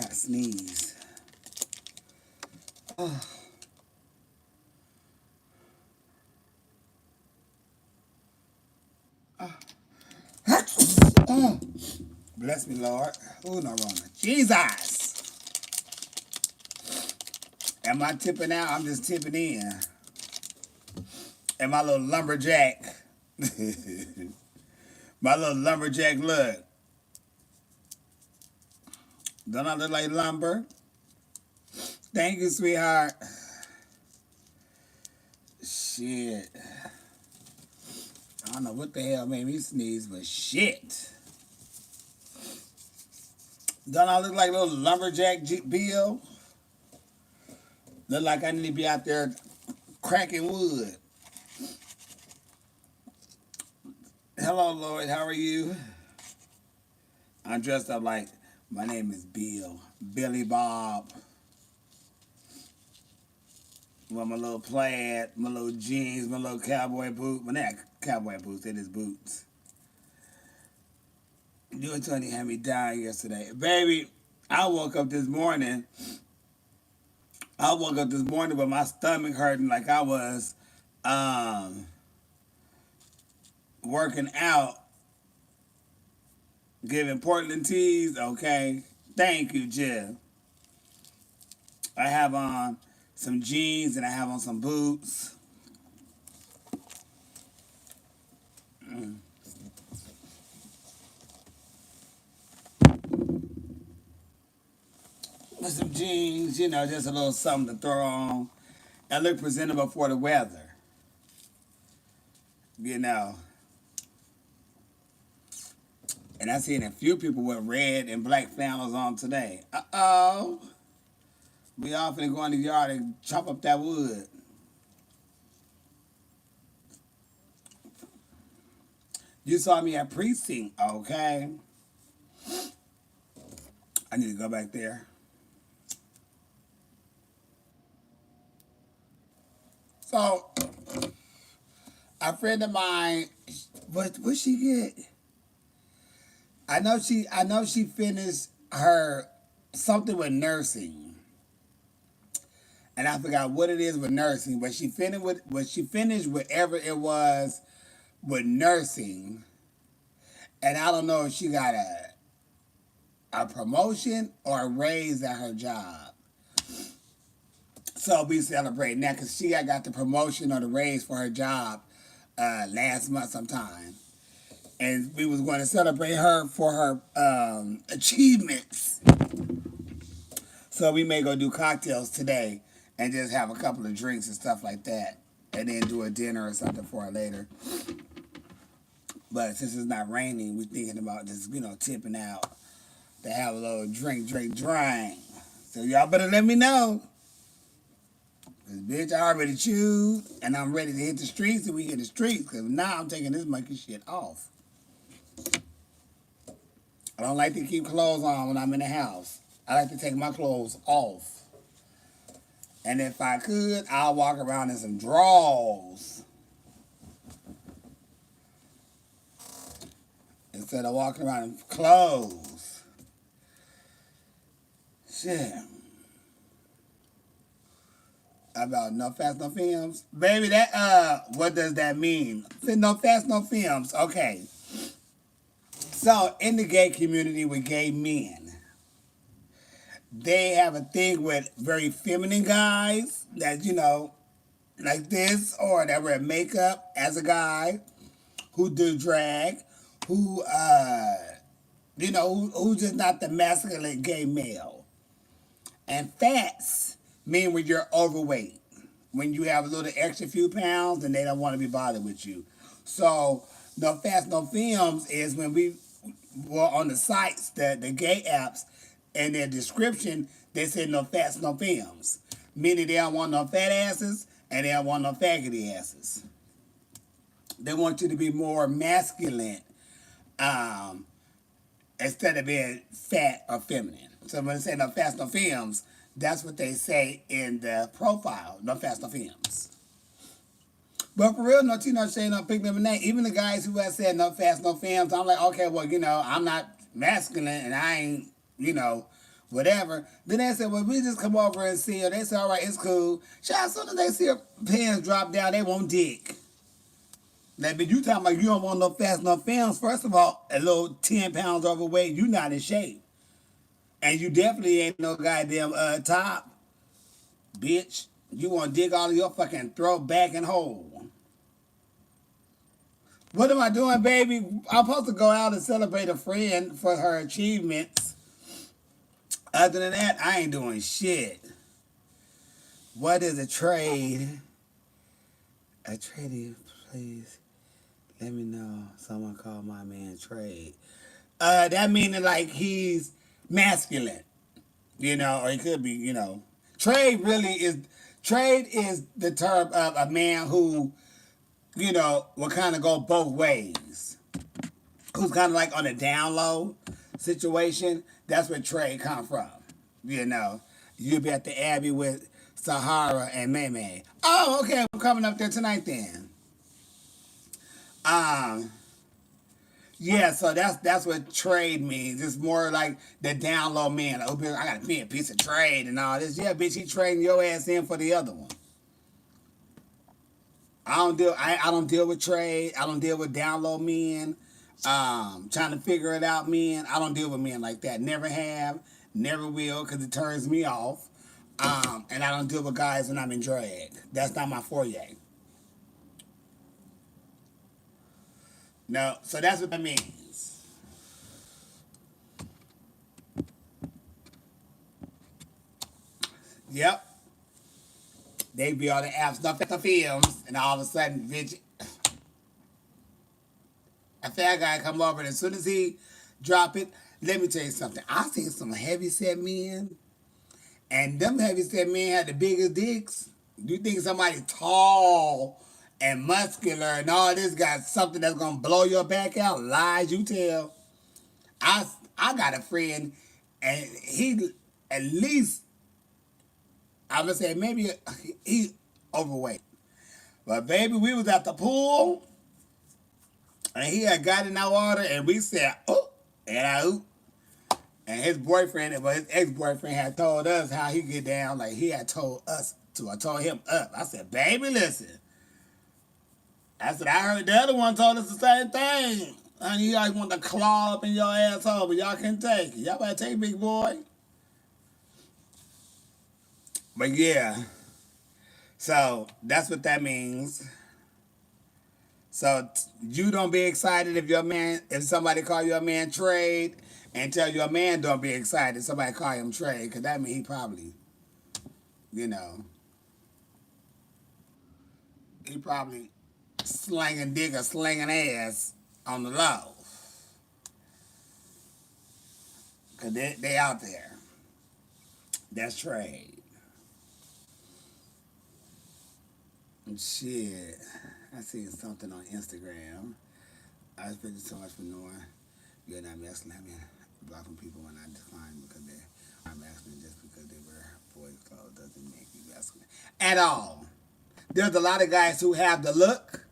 I sneeze. Oh. Oh. Bless me, Lord. Oh, no wrong. Jesus. Am I tipping out? I'm just tipping in. And my little lumberjack. My little lumberjack look. Don't I look like lumber? Thank you, sweetheart. Shit. I don't know what the hell made me sneeze, but shit. Don't I look like a little lumberjack Bill? Look like I need to be out there cracking wood. Hello, Lloyd. How are you? I'm dressed up like my name is Bill. Billy Bob. With my little plaid, my little jeans, my little cowboy boot. Well, not cowboy boots, they're just boots. You and Tony had me dying yesterday. Baby, I woke up this morning with my stomach hurting like I was working out, giving Portland teas. Okay. Thank you, Jill. I have on some jeans and I have on some boots. With some jeans, just a little something to throw on and look presentable for the weather. And I seen a few people with red and black flannels on today. Uh-oh. We all finna go in the yard and chop up that wood. You saw me at precinct, okay? I need to go back there. So, a friend of mine, what she get? I know she finished her something with nursing. And I forgot what it is with nursing, but she finished whatever it was with nursing. And I don't know if she got a promotion or a raise at her job. So we celebrating that because she got the promotion or the raise for her job last month sometime. And we was going to celebrate her for her achievements. So we may go do cocktails today and just have a couple of drinks and stuff like that. And then do a dinner or something for her later. But since it's not raining, we're thinking about just, tipping out to have a little drink. So y'all better let me know. Cause bitch, I already chewed and I'm ready to hit the streets and we hit the streets. Cause now I'm taking this monkey shit off. I don't like to keep clothes on when I'm in the house. I like to take my clothes off. And if I could, I'll walk around in some drawers. Instead of walking around in clothes. Shit. About no fast, no films. Baby, what does that mean? No fast, no films. Okay. So, in the gay community with gay men, they have a thing with very feminine guys that, like this, or that wear makeup as a guy, who do drag, who's just not the masculine gay male. And fats mean when you're overweight, when you have a little extra few pounds and they don't want to be bothered with you. So, no fats, no films is when we were on the sites, the gay apps, and their description, they said no fats, no films. Meaning they don't want no fat asses and they don't want no faggoty asses. They want you to be more masculine instead of being fat or feminine. So when they say no fats, no films, that's what they say in the profile, no fats, no films. But for real, no tea, no shade, no pick, no name. Even the guys who have said no fats, no films, I'm like, okay, well, I'm not masculine and I ain't, whatever. Then they said, well, we just come over and see her. They said, all right, it's cool. Child, as soon as they see her pants drop down, they want dick. Now, but you talking about you don't want no fast, no films. First of all, a little 10 pounds overweight, you not in shape. And you definitely ain't no goddamn top, bitch. You want to dig all of your fucking throat back and hole. What am I doing, baby? I'm supposed to go out and celebrate a friend for her achievements. Other than that, I ain't doing shit. What is a trade? A trade, please. Let me know. Someone call my man trade. That meaning like he's masculine, or he could be. Trade is the term of a man who, will kind of go both ways. Who's kind of like on a down low situation. That's where trade come from. You'll be at the Abbey with Sahara and May. Oh, okay. I'm coming up there tonight then. Yeah, so that's what trade means. It's more like the down low man. Like, oh, I gotta be a piece of trade and all this. Yeah, bitch, he trading your ass in for the other one. I don't deal with trade. I don't deal with down low men. Trying to figure it out men. I don't deal with men like that. Never have, never will, because it turns me off. And I don't deal with guys when I'm in drag. That's not my foyer. No, so that's what that means. Yep. They be all the apps, stuff at the films, and all of a sudden, bitch, a fat guy come over, and as soon as he drop it, let me tell you something. I seen some heavy set men, and them heavy set men had the biggest dicks. You think somebody tall and muscular and all this got something that's gonna blow your back out? Lies you tell. I got a friend, and he at least, I would say maybe he overweight. But baby, we was at the pool, and he had got in our water, and we said, oh, and I oop. And his boyfriend, well, his ex-boyfriend had told us how he get down, like he had told us to. I told him up. I said, baby, listen. I said, I heard the other one told us the same thing. Honey, you guys want to claw up in your asshole, but y'all can't take it. Y'all better take it, big boy. But yeah. So that's what that means. So you don't be excited if somebody call your man trade, and tell your man don't be excited if somebody call him trade, because that means he probably, you know, he probably slanging dick or slinging ass on the low. Because they out there. That's trade. And shit. I seen something on Instagram. I was spending so much for knowing you're not masculine. I mean, blocking people when I decline because they're masculine just because they wear boys' clothes doesn't make you masculine at all. There's a lot of guys who have the look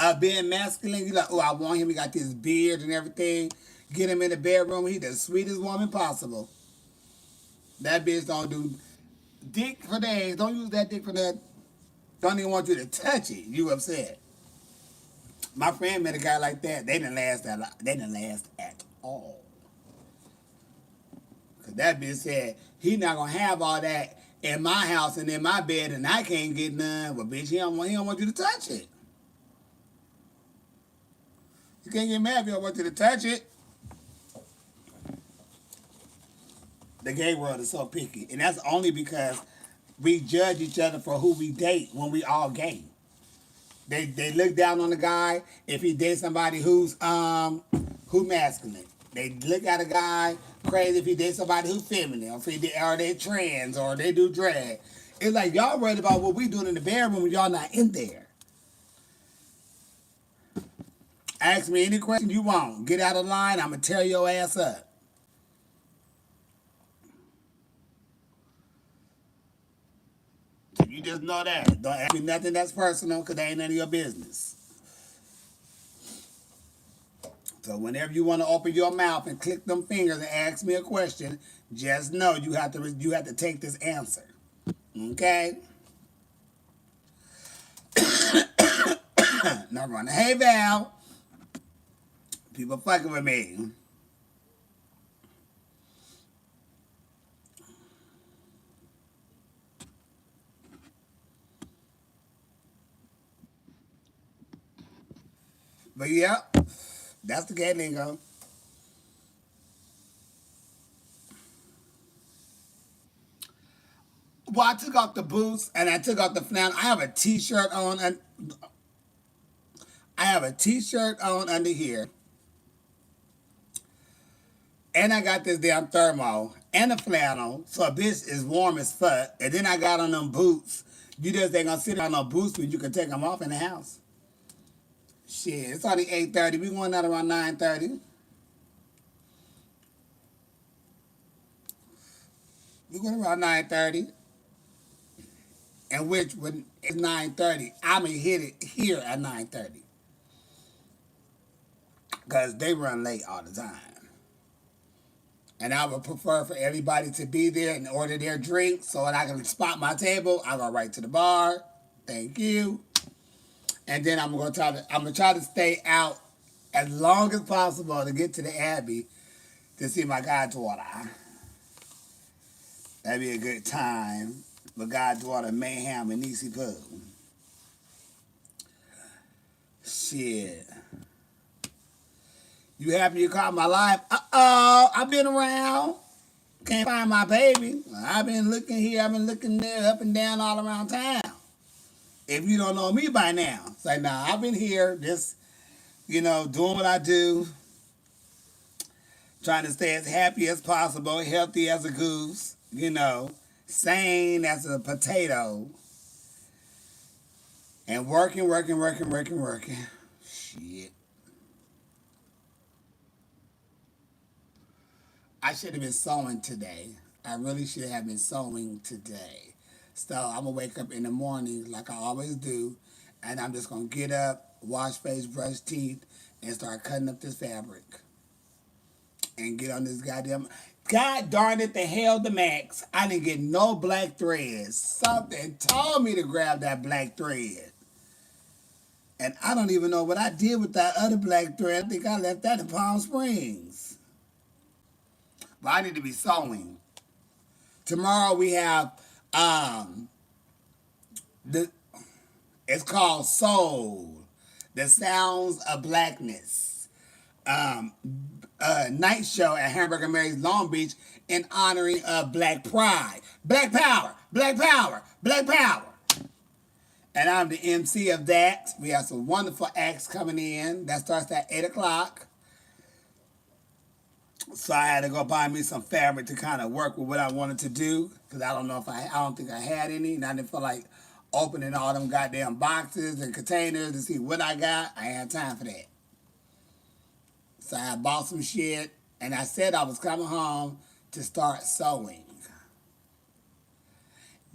of being masculine. You're like, oh, I want him. He got this beard and everything. Get him in the bedroom. He the sweetest woman possible. That bitch don't do dick for days. Don't use that dick for that. Don't even want you to touch it. You upset. My friend met a guy like that. They didn't last that long. They didn't last at all. Cause that bitch said he not gonna have all that in my house and in my bed, and I can't get none. But bitch, he don't want you to touch it. You can't get mad if he don't want you to touch it. The gay world is so picky, and that's only because we judge each other for who we date when we all gay. They look down on the guy if he dates somebody who's masculine. They look at a guy crazy if he dates somebody who's feminine, or they trans, or they do drag. It's like y'all worried about what we doing in the bedroom when y'all not in there. Ask me any question you want. Get out of line, I'ma tear your ass up. So you just know that. Don't ask me nothing that's personal, because that ain't none of your business. So whenever you want to open your mouth and click them fingers and ask me a question, just know you have to take this answer. Okay? Now running. Hey Val, people fucking with me. But yeah, that's the cat lingo. Well, I took off the boots and I took off the flannel. I have a t-shirt on under here, and I got this damn thermo and a flannel, so a bitch is warm as fuck. And then I got on them boots. You just ain't gonna sit on no boots, but you can take them off in the house. Shit, it's only 8:30. We going out around 9:30. We going around 9:30, and which when it's 9:30, I'ma hit it here at 9:30, cause they run late all the time. And I would prefer for everybody to be there and order their drinks so that I can spot my table. I go right to the bar. Thank you. And then I'm gonna try to stay out as long as possible to get to the Abbey to see my goddaughter. That'd be a good time. My goddaughter Mayhem and Niecy Pooh. Shit. You happy you caught my life? I've been around. Can't find my baby. I've been looking here, I've been looking there, up and down all around town. If you don't know me by now, say, nah, I've been here, just, doing what I do, trying to stay as happy as possible, healthy as a goose, sane as a potato, and working. Shit. I should have been sewing today. I really should have been sewing today. So I'm going to wake up in the morning like I always do, and I'm just going to get up, wash face, brush teeth, and start cutting up this fabric. And get on this goddamn... God darn it, the hell the max. I didn't get no black threads. Something told me to grab that black thread. And I don't even know what I did with that other black thread. I think I left that in Palm Springs. But I need to be sewing. Tomorrow we have the it's called Soul, the Sounds of Blackness. Night show at Hamburger Mary's Long Beach in honoring of Black Pride. Black Power, Black Power, Black Power. And I'm the MC of that. We have some wonderful acts coming in. That starts at 8 o'clock. So I had to go buy me some fabric to kind of work with what I wanted to do, because I don't think I had any, and I didn't feel like opening all them goddamn boxes and containers to see what I got. I ain't had time for that. So I bought some shit, and I said I was coming home to start sewing.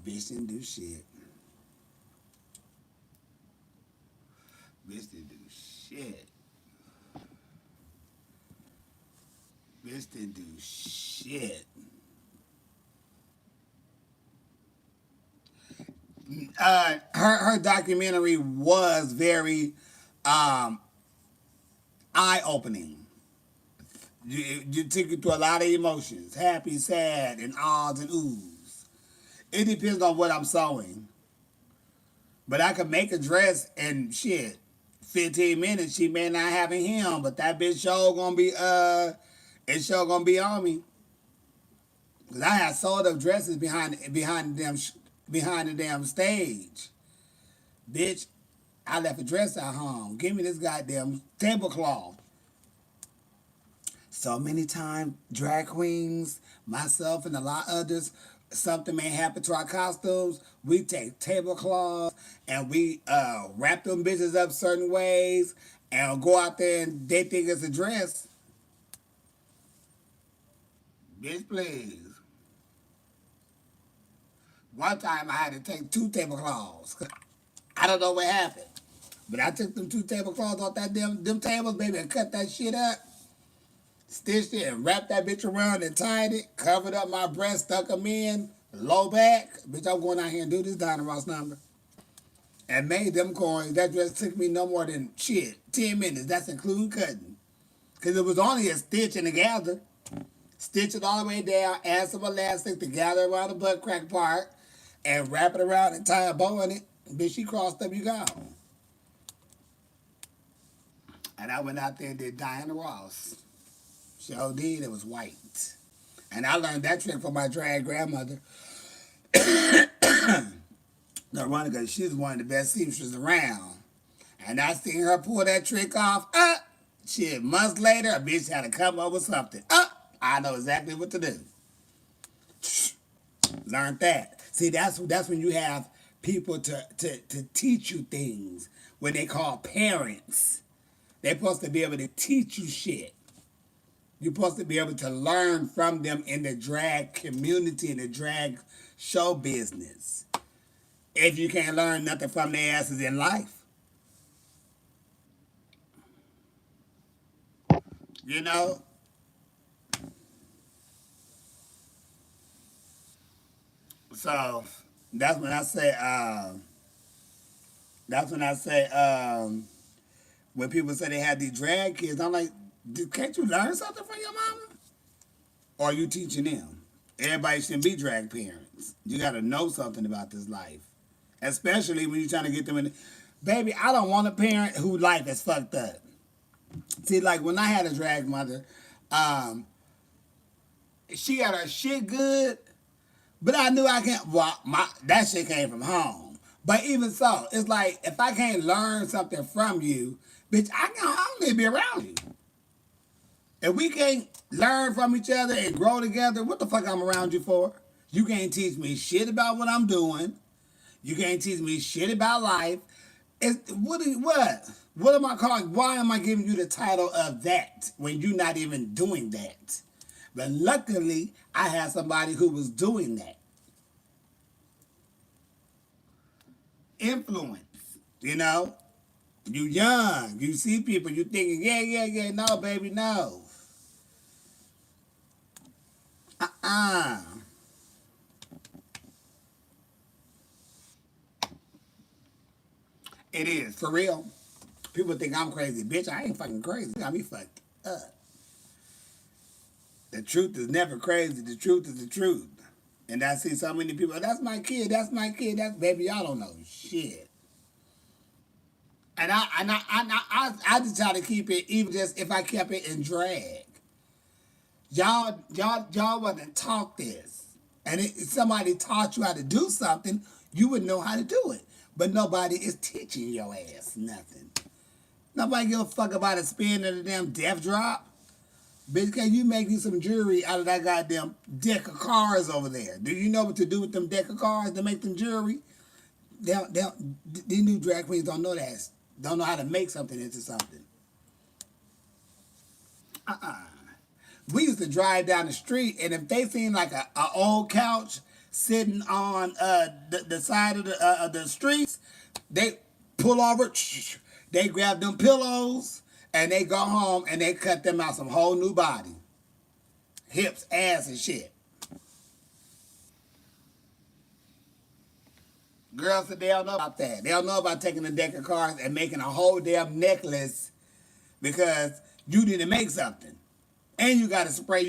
Bitch didn't do shit. Bitch didn't do shit. Bitch didn't do shit. Her documentary was very eye-opening. You took you through a lot of emotions, happy, sad, and ahs and oohs. It depends on what I'm sewing. But I could make a dress and shit, 15 minutes. She may not have a hem, but that bitch show gonna be it's sure gonna be on me. Cause I had sold up dresses behind the damn stage. Bitch, I left a dress at home. Give me this goddamn tablecloth. So many times, drag queens, myself and a lot of others, something may happen to our costumes. We take tablecloths and we wrap them bitches up certain ways and go out there and they think it's a dress. Bitch, please. One time I had to take 2 tablecloths. I don't know what happened. But I took them 2 tablecloths off them tables, baby, and cut that shit up, stitched it, and wrapped that bitch around and tied it, covered up my breast, stuck them in, low back. Bitch, I'm going out here and do this Dinah Ross number. And made them coins. That dress took me no more than 10 minutes. That's including cutting. Because it was only a stitch and a gather. Stitch it all the way down, add some elastic to gather around the butt crack part, and wrap it around and tie a bow in it. Bitch, she crossed up, you gone. And I went out there and did Diana Ross. Sure did, it was white. And I learned that trick from my drag grandmother. No, running because she's one of the best seamstresses around. And I seen her pull that trick off. Shit, months later, a bitch had to come up with something. I know exactly what to do. Learned that. See, that's when you have people to teach you things. When they call parents. They're supposed to be able to teach you shit. You're supposed to be able to learn from them in the drag community, in the drag show business. If you can't learn nothing from their asses in life. You know? So, that's when I say, when people say they have these drag kids, I'm like, can't you learn something from your mama? Or are you teaching them? Everybody shouldn't be drag parents. You got to know something about this life. Especially when you're trying to get them in. Baby, I don't want a parent whose life is fucked up. See, like when I had a drag mother, she got her shit good, but I knew I can't. Well, that shit came from home. But even so, it's like if I can't learn something from you, bitch, I don't need to be around you. If we can't learn from each other and grow together, what the fuck I'm around you for? You can't teach me shit about what I'm doing. You can't teach me shit about life. What? What am I calling? Why am I giving you the title of that when you're not even doing that? But luckily, I had somebody who was doing that. Influence, you know? You young. You see people, you thinking, yeah. No, baby, no. Uh-uh. It is, for real. People think I'm crazy. Bitch, I ain't fucking crazy. You got me fucked up. The truth is never crazy. The truth is the truth. And I see so many people, that's my kid, that's baby, y'all don't know shit. And I just try to keep it, even just if I kept it in drag. Y'all wasn't taught this. And if somebody taught you how to do something, you would know how to do it. But nobody is teaching your ass nothing. Nobody give a fuck about a spin of the damn death drop. Bitch, can you make you some jewelry out of that goddamn deck of cards over there? Do you know what to do with them deck of cards to make them jewelry? These new drag queens don't know that. Don't know how to make something into something. Uh-uh. We used to drive down the street, and if they seen like a old couch sitting on the side of the streets, they pull over, they grab them pillows, and they go home and they cut them out some whole new body. Hips, ass, and shit. Girls said they don't know about that. They don't know about taking a deck of cards and making a whole damn necklace because you didn't make something. And you gotta spray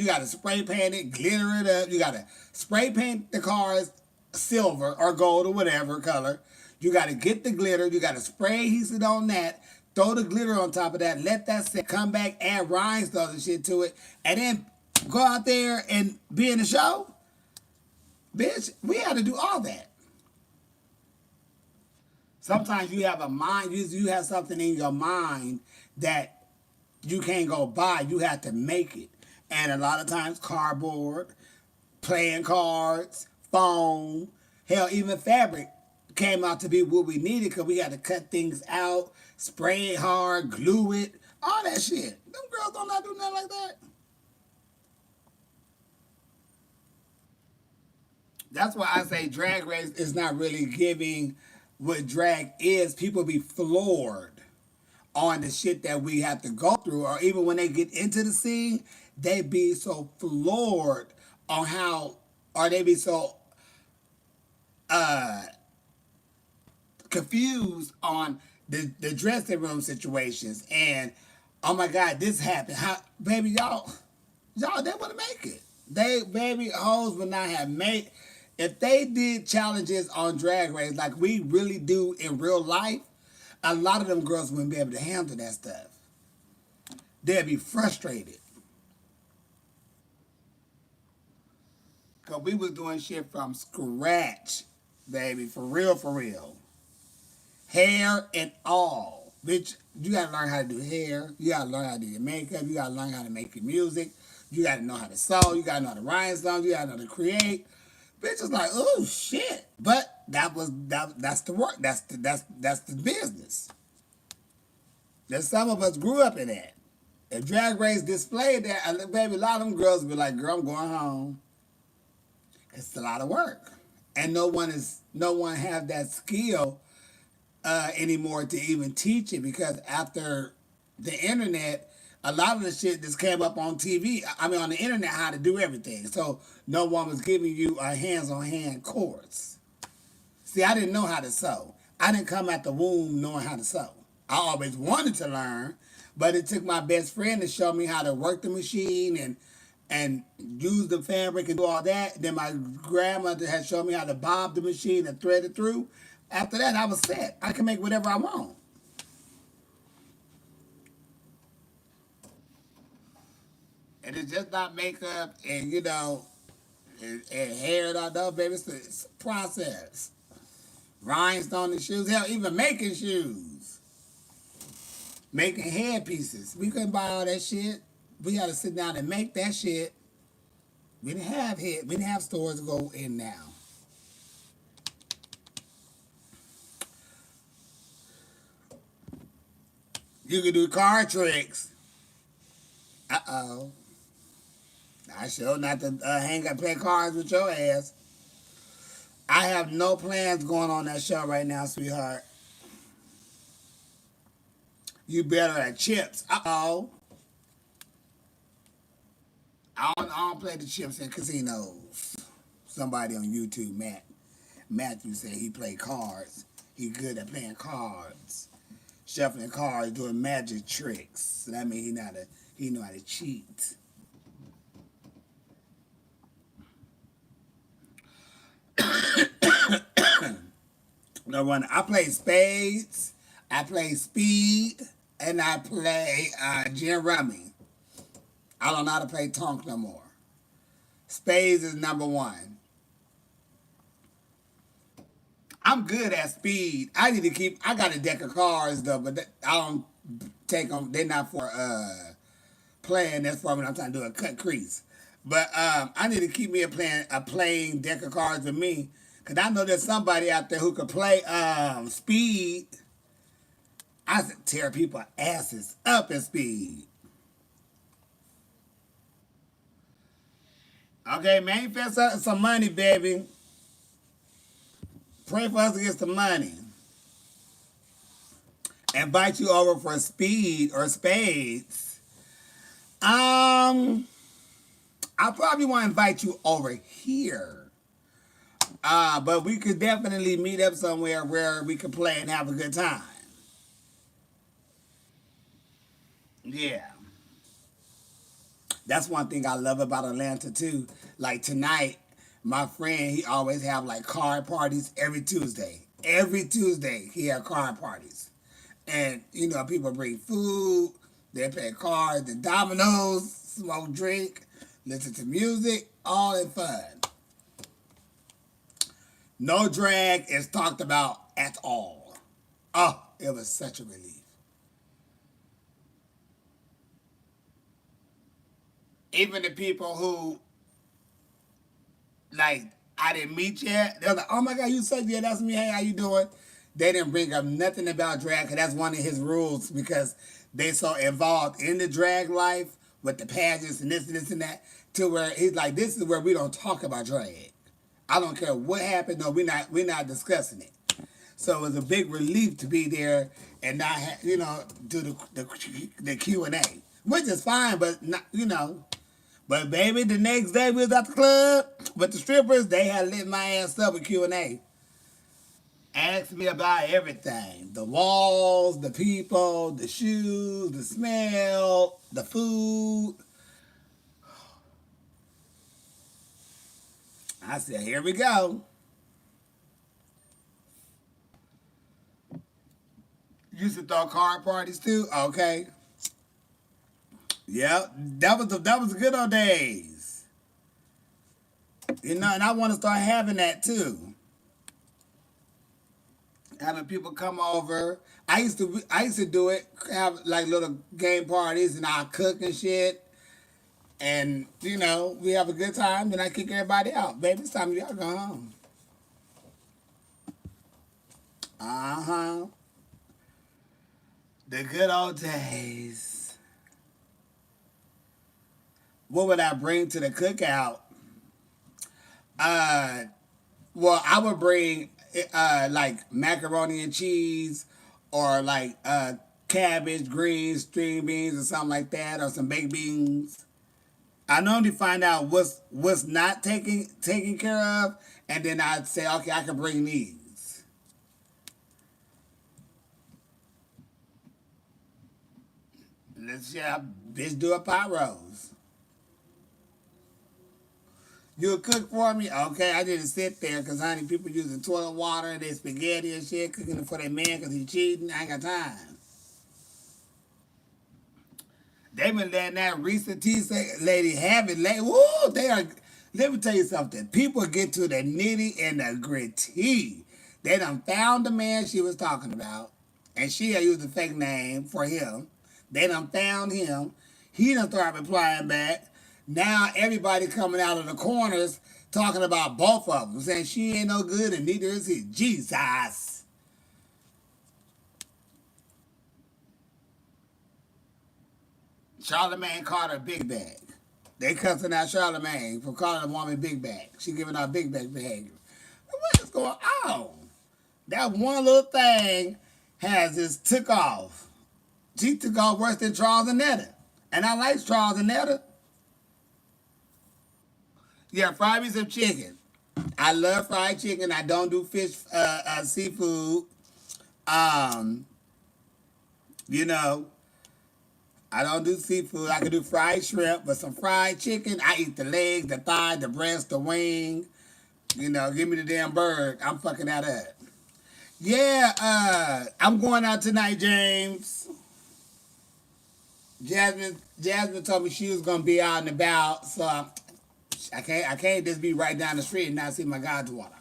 paint it, glitter it up. You gotta spray paint the cards silver or gold or whatever color. You gotta get the glitter. You gotta spray adhesive on that. Throw the glitter on top of that. Let that set. Come back, add rhinestones and shit to it, and then go out there and be in the show. Bitch, we had to do all that. Sometimes you have a mind. You have something in your mind that you can't go buy. You have to make it. And a lot of times cardboard, playing cards, foam, hell, even fabric came out to be what we needed because we had to cut things out, spray it hard, glue it, all that shit. Them girls don't not do nothing like that. That's why I say Drag Race is not really giving what drag is, people be floored on the shit that we have to go through, or even when they get into the scene, they be so floored on how, or they be so confused on the dressing room situations. And oh my God, this happened. How, baby, y'all, they want to make it. They, baby, hoes would not have made, if they did challenges on Drag Race like we really do in real life, a lot of them girls wouldn't be able to handle that stuff. They'd be frustrated. Because we was doing shit from scratch, baby, for real, for real. Hair and all. Bitch, you gotta learn how to do hair. You gotta learn how to do your makeup. You gotta learn how to make your music. You gotta know how to sew. You gotta know how to rhyme songs. You gotta know how to create. Bitch is like, oh shit. But that's the work. That's the business. That some of us grew up in that. If Drag Race displayed that, baby, a lot of them girls would be like, girl, I'm going home. It's a lot of work. And no one have that skill anymore to even teach it, because after the internet, a lot of the shit just came up on TV. I mean, on the internet, how to do everything. So no one was giving you a hands-on-hand course. See, I didn't know how to sew. I didn't come out the womb knowing how to sew. I always wanted to learn, but it took my best friend to show me how to work the machine and use the fabric and do all that. Then my grandmother had shown me how to bob the machine and thread it through. After that, I was set. I can make whatever I want. And it's just not makeup and, and hair and all that, baby. It's a process. Rhinestone and shoes. Hell, even making shoes. Making headpieces. We couldn't buy all that shit. We had to sit down and make that shit. We didn't have stores to go in now. You could do card tricks. Uh-oh. I sure not to hang up play cards with your ass. I have no plans going on that show right now, sweetheart. You better at chips. Uh-oh. I don't play the chips in casinos. Somebody on YouTube, Matthew said he played cards. He good at playing cards. Shuffling cards, doing magic tricks. So that means he know how to cheat. No one. I play spades. I play speed, and I play gin rummy. I don't know how to play tonk no more. Spades is number one. I'm good at speed. I got a deck of cards though, but I don't take them. They're not for playing. That's for when I'm trying to do a cut crease. But I need to keep me a playing deck of cards with me, cause I know there's somebody out there who could play speed. I tear people asses up in speed. Okay, manifest some money, baby. Pray for us to get some money. Invite you over for speed or spades. I probably want to invite you over here. But we could definitely meet up somewhere where we could play and have a good time. Yeah. That's one thing I love about Atlanta too. Like tonight, my friend, he always have like card parties every Tuesday. Every Tuesday, he have card parties. And, people bring food, they play cards, the dominoes, smoke, drink, listen to music, all in fun. No drag is talked about at all. Oh, it was such a relief. Even the people who, like, I didn't meet yet, they're like, oh my God, you suck, yeah, that's me, hey, how you doing? They didn't bring up nothing about drag, because that's one of his rules, because they so involved in the drag life with the pageants and this and that, to where he's like, this is where we don't talk about drag. I don't care what happened, no, we're not discussing it. So it was a big relief to be there and not, do the Q&A, which is fine, but not. But baby, the next day we was at the club, but the strippers, they had lit my ass up with Q&A. Asked me about everything. The walls, the people, the shoes, the smell, the food. I said, here we go. Used to throw card parties too? Okay. Yep. That was the good old days. And I want to start having that too. Having people come over. I used to do it, have like little game parties and I cook and shit. And we have a good time, then I kick everybody out. Baby, it's time y'all go home. Uh-huh. The good old days. What would I bring to the cookout? Uh, well, I would bring like macaroni and cheese, or like cabbage, greens, string beans, or something like that, or some baked beans. I normally find out what's not taken care of, and then I'd say, okay, I can bring these. Bitch, do a pot roast. You'll cook for me? Okay, I didn't sit there because, honey, people using toilet water and their spaghetti and shit, cooking it for their man because he's cheating. I ain't got time. They been letting that recent tea lady have it. Woo, they are. Let me tell you something. People get to the nitty and the gritty. They done found the man she was talking about, and she had used a fake name for him. They done found him. He done started replying back. Now everybody coming out of the corners talking about both of them, saying she ain't no good and neither is he. Jesus. Charlemagne called her Big Bag. They cussing out Charlemagne for calling a woman Big Bag. She giving out Big Bag behavior. What is going on? That one little thing has just took off. She took off worse than Charles and Netta. And I like Charles and Netta. Yeah, fry me some chicken. I love fried chicken. I don't do fish, seafood. Um, you know, I don't do seafood. I can do fried shrimp, but some fried chicken. I eat the legs, the thigh, the breast, the wing. Give me the damn bird. I'm fucking that up. Yeah, I'm going out tonight, James. Jasmine told me she was gonna be out and about, so I can't just be right down the street and not see my goddaughter.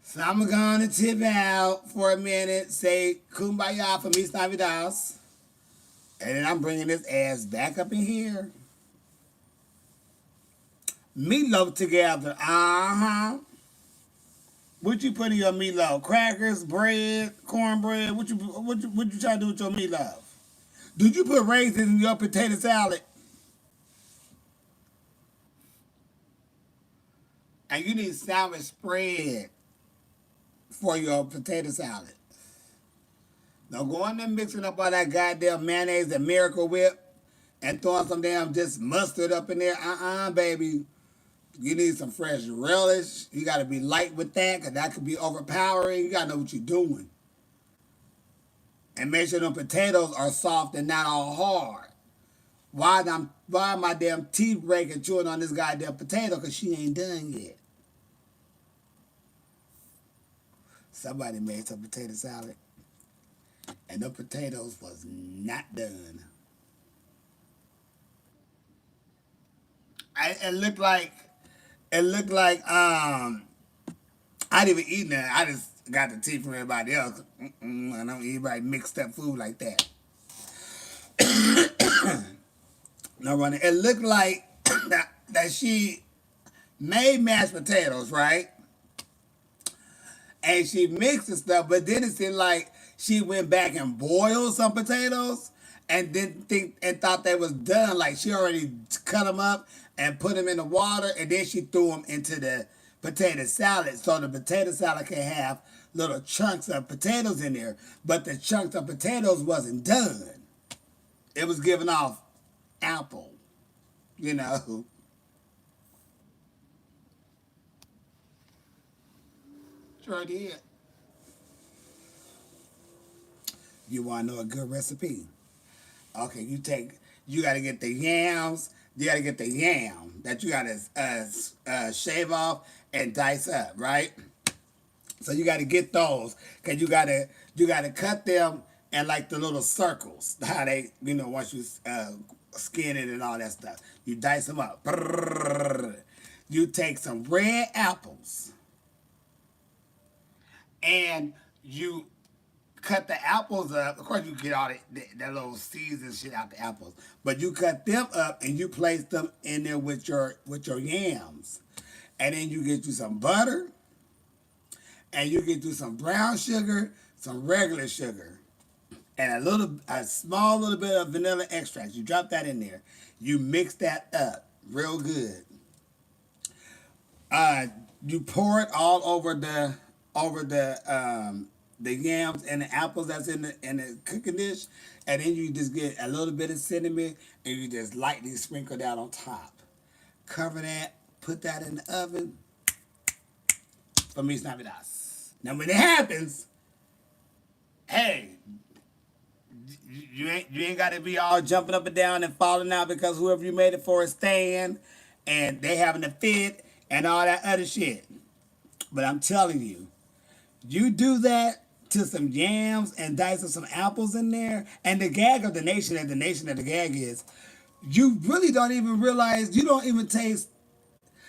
So I'm gonna tip out for a minute, say kumbaya for mis navidades, and then I'm bringing this ass back up in here. Meatloaf together, uh-huh. What you put in your meatloaf? Crackers, bread, cornbread? What you try to do with your meatloaf? Did you put raisins in your potato salad? And you need sandwich spread for your potato salad. Now go in there mixing up all that goddamn mayonnaise and Miracle Whip and throwing some damn just mustard up in there. Baby. You need some fresh relish. You got to be light with that because that could be overpowering. You got to know what you're doing. And make sure them potatoes are soft and not all hard. Why my damn teeth breaking chewing on this goddamn potato? Because she ain't done yet. Somebody made some potato salad. And the potatoes was not done. It looked like I didn't even eat that. I just got the tea from everybody else. I don't eat everybody mixed up food like that. No running. It looked like that she made mashed potatoes, right? And she mixed the stuff, but then it seemed like she went back and boiled some potatoes and didn't think and thought they was done. Like she already cut them up and put them in the water, and then she threw them into the potato salad, so the potato salad can have little chunks of potatoes in there, but the chunks of potatoes wasn't done. It was giving off apple, you know. Sure did. You want to know a good recipe? Okay, you got to get the yams. You got to get the yam that you got to shave off and dice up, right? So you got to get those because you got to cut them in like the little circles. How they, once you skin it and all that stuff, you dice them up. You take some red apples and you cut the apples up. Of course, you get all that little seeds and shit out the apples, but you cut them up and you place them in there with your yams, and then you get you some butter, and you get you some brown sugar, some regular sugar, and a small little bit of vanilla extract. You drop that in there. You mix that up real good. Uh, you pour it all over the yams and the apples that's in the cooking dish, and then you just get a little bit of cinnamon and you just lightly sprinkle that on top. Cover that, put that in the oven. For me, Navidad. Now when it happens, hey, you ain't got to be all jumping up and down and falling out because whoever you made it for is staying, and they having a fit and all that other shit. But I'm telling you, you do that to some yams and dice of some apples in there, and the gag of the nation, and the nation of the gag is, you really don't even realize, you don't even taste,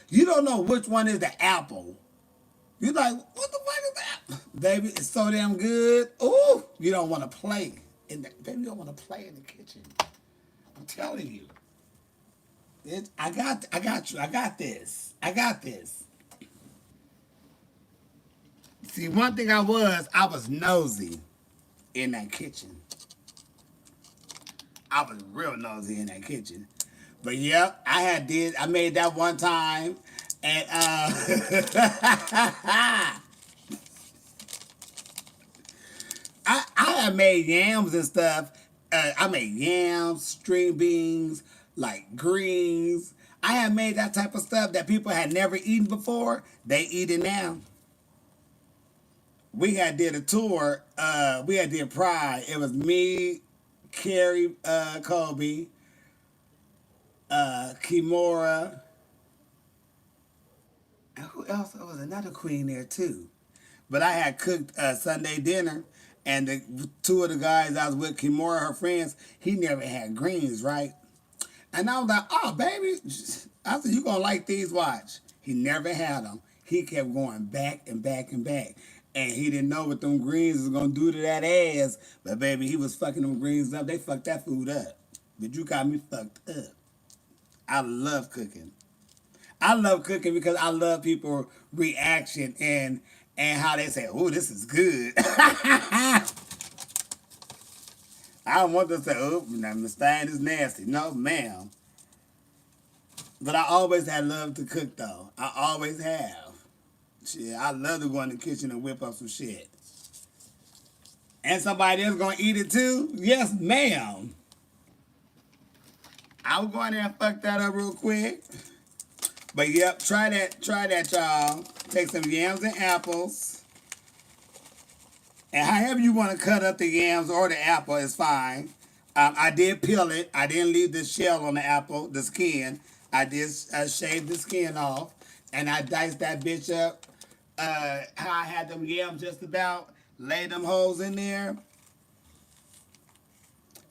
you don't know which one is the apple. You're like, what the fuck is that? Baby, it's so damn good. Ooh, you don't want to play. Baby, you don't want to play in the kitchen. I'm telling you. I got you. I got this. I got this. See, one thing I was nosy in that kitchen. I was real nosy in that kitchen. But yep, I made that one time, and I have made yams and stuff. I made yams, string beans, like greens. I have made that type of stuff that people had never eaten before. They eat it now. We had did a tour. We had did Pride. It was me, Carrie, Kobe, Kimora, and who else? There was another queen there too. But I had cooked Sunday dinner, and two of the guys I was with, Kimora, her friends, he never had greens, right? And I was like, oh, baby. I said, you going to like these, watch. He never had them. He kept going back and back and back. And he didn't know what them greens was going to do to that ass. But, baby, he was fucking them greens up. They fucked that food up. But you got me fucked up. I love cooking. I love cooking because I love people's reaction and how they say, oh, this is good. I don't want to say, oh, Miss Stein is nasty. No, ma'am. But I always had love to cook, though. I always have. Shit, I love to go in the kitchen and whip up some shit. And somebody else gonna eat it too? Yes, ma'am. I will go in there and fuck that up real quick. But yep, try that, y'all. Take some yams and apples. And however you want to cut up the yams or the apple is fine. I did peel it. I didn't leave the shell on the apple, the skin. I did shave the skin off. And I diced that bitch up. How I had them yams just about. Lay them holes in there.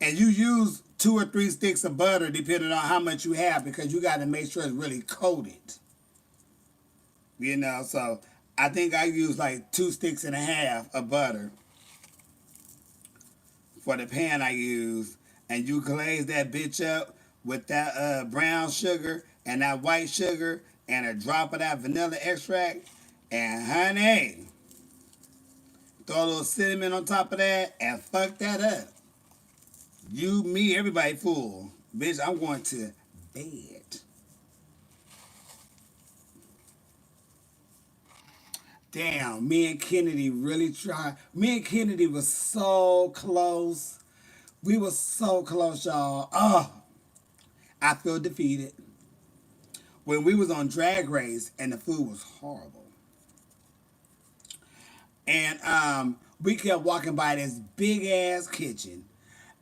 And you use 2 or 3 sticks of butter depending on how much you have because you got to make sure it's really coated. So I think I used like 2 sticks and a half of butter for the pan I used. And you glaze that bitch up with that brown sugar and that white sugar and a drop of that vanilla extract. And honey, throw a little cinnamon on top of that and fuck that up. You, me, everybody full. Bitch, I'm going to bed. Damn, me and Kennedy really tried. Me and Kennedy was so close. We were so close, y'all. Oh, I feel defeated. When we was on Drag Race and the food was horrible. And we kept walking by this big ass kitchen.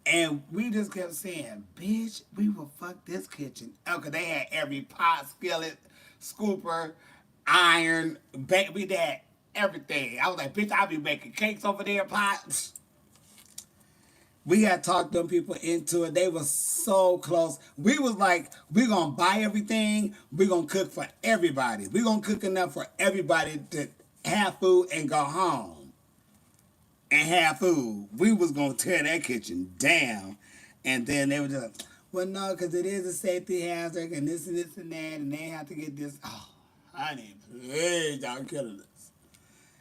And we just kept saying, bitch, we will fuck this kitchen. Oh, cause they had every pot, skillet, scooper, iron, we had everything. I was like, bitch, I'll be making cakes over there, pots. We had talked them people into it. They were so close. We was like, we gonna buy everything. We gonna cook for everybody. We gonna cook enough for everybody to have food and go home and have food. We was gonna tear that kitchen down. And then they were just like, well, no, because it is a safety hazard and this and that, and they have to get this. Oh, honey, please, y'all killing us.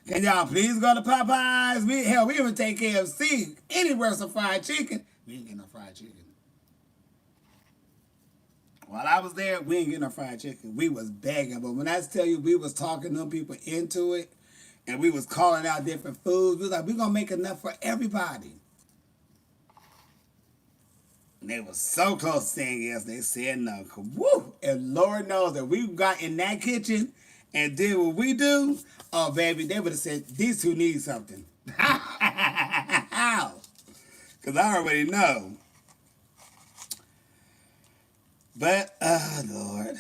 Can y'all please go to Popeyes? We even take KFC. Anywhere some fried chicken. We ain't getting no fried chicken. While I was there, we ain't getting no fried chicken. We was begging. But when I tell you we was talking them people into it, and we was calling out different foods, we was like, we gonna make enough for everybody. And they was so close to saying yes. They said no. Woo! And Lord knows that we got in that kitchen and did what we do. Oh, baby, they would have said, these two need something. How? Because I already know. But, Lord.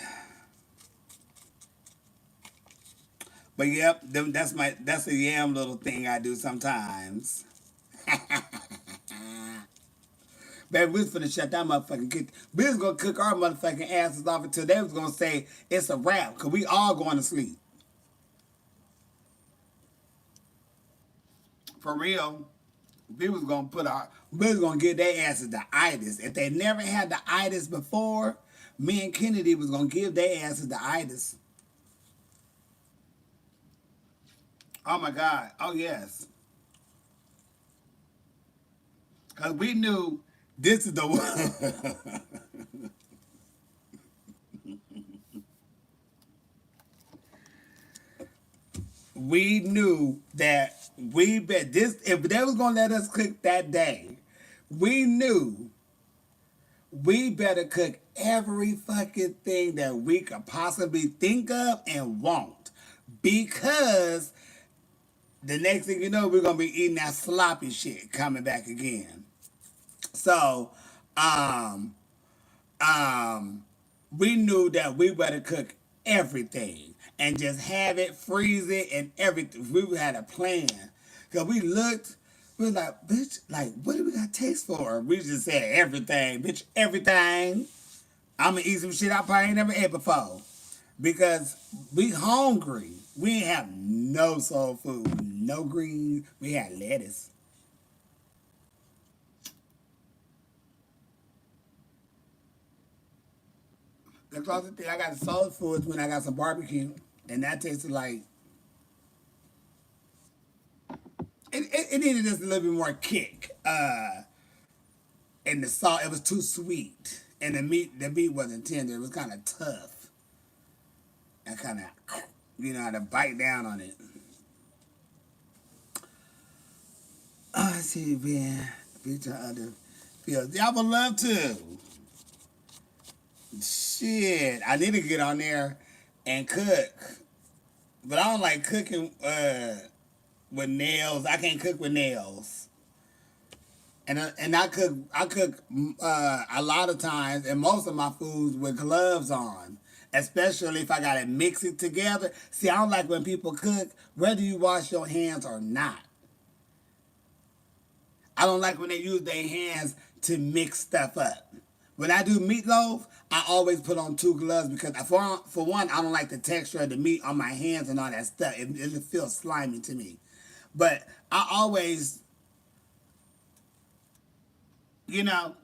But, yep, that's a yam little thing I do sometimes. Baby, we was finna shut that motherfucking kitchen. We was gonna cook our motherfucking asses off until they was gonna say it's a wrap, because we all going to sleep. For real, we was gonna give their asses the itis. If they never had the itis before, me and Kennedy was gonna give their asses the itis. Oh my God. Oh yes. Cause we knew this is the one. We knew that we bet this if they was gonna let us cook that day, we knew we better cook every fucking thing that we could possibly think of and want. Because the next thing you know, we're gonna be eating that sloppy shit coming back again. So, um, we knew that we better cook everything and just have it, freeze it, and everything. We had a plan. Because we looked, we was like, bitch, like, what do we got taste for? We just said everything, bitch, everything. I'm going to eat some shit I probably ain't never ate before. Because we hungry. We ain't have no soul food, no greens. We had lettuce. The closest thing I got to soul food is when I got some barbecue. And that tasted like, it needed just a little bit more kick. And the salt, it was too sweet. And the meat wasn't tender. It was kind of tough. I kind of, had to bite down on it. Oh, I see, man. Beach or other fields. Y'all would love to. Shit, I need to get on there and cook. But I don't like cooking with nails. I can't cook with nails. And I cook a lot of times and most of my foods with gloves on, especially if I gotta mix it together. See, I don't like when people cook, whether you wash your hands or not. I don't like when they use their hands to mix stuff up. When I do meatloaf, I always put on two gloves because for one, I don't like the texture of the meat on my hands and all that stuff. It feels slimy to me. But I always, you know,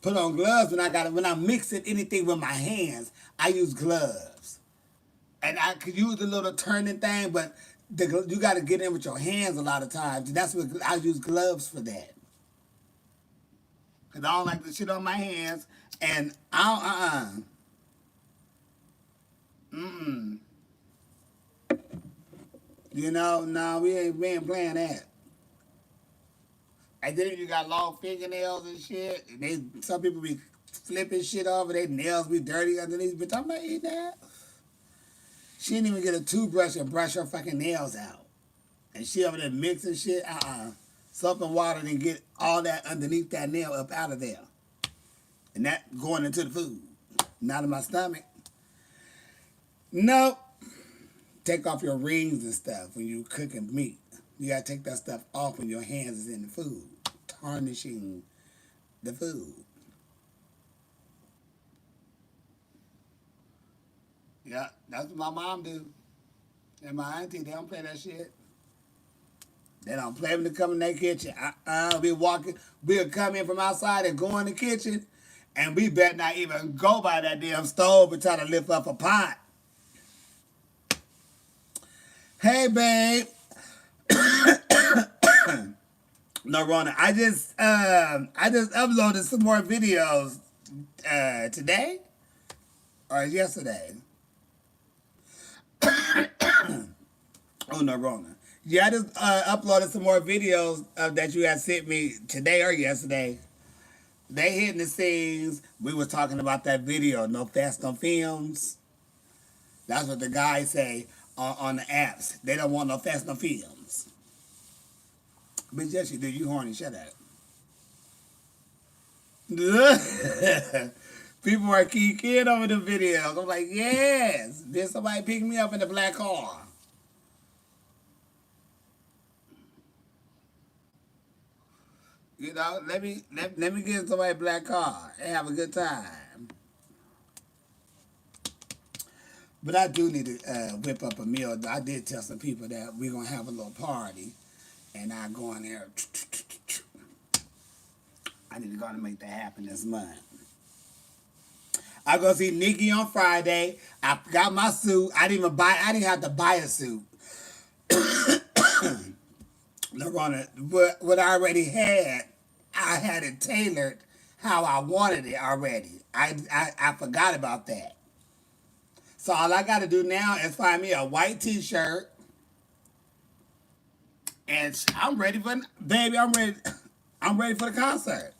put on gloves when I'm mixing anything with my hands. I use gloves, and I could use the little turning thing, but you got to get in with your hands a lot of times. And that's what I use gloves for that. Cause I don't like the shit on my hands, and I don't. No, we ain't playing that. And then if you got long fingernails and shit, and some people be flipping shit off and their nails be dirty underneath. But I'm not eating that. She didn't even get a toothbrush and brush her fucking nails out. And she over there mixing shit. Soap and water and get all that underneath that nail up out of there. And that going into the food. Not in my stomach. Nope. Take off your rings and stuff when you cooking meat. You gotta take that stuff off when your hands is in the food. Tarnishing the food. Yeah, that's what my mom do. And my auntie, they don't play that shit. They don't play when they come in their kitchen. We'll come in from outside and go in the kitchen, and we better not even go by that damn stove and try to lift up a pot. Hey, babe. No, Rona. I just uploaded some more videos today or yesterday. Oh, no, Rona. Yeah, I just uploaded some more videos that you had sent me today or yesterday. They hitting the scenes. We was talking about that video, No Fast No Films. That's what the guys say on the apps. They don't want no fast no films. But yes, you do. You horny. Shut up. People are keying over the videos. I'm like, yes. Did somebody pick me up in the black car? Let me get in somebody's black car and have a good time. But I do need to whip up a meal. I did tell some people that we're gonna have a little party, and I go in there. I need to go and make that happen this month. I go see Nikki on Friday. I got my suit. I didn't have to buy a suit. What I already had, I had it tailored how I wanted it already. I forgot about that. So all I got to do now is find me a white T-shirt, and I'm ready for baby. I'm ready. I'm ready for the concert.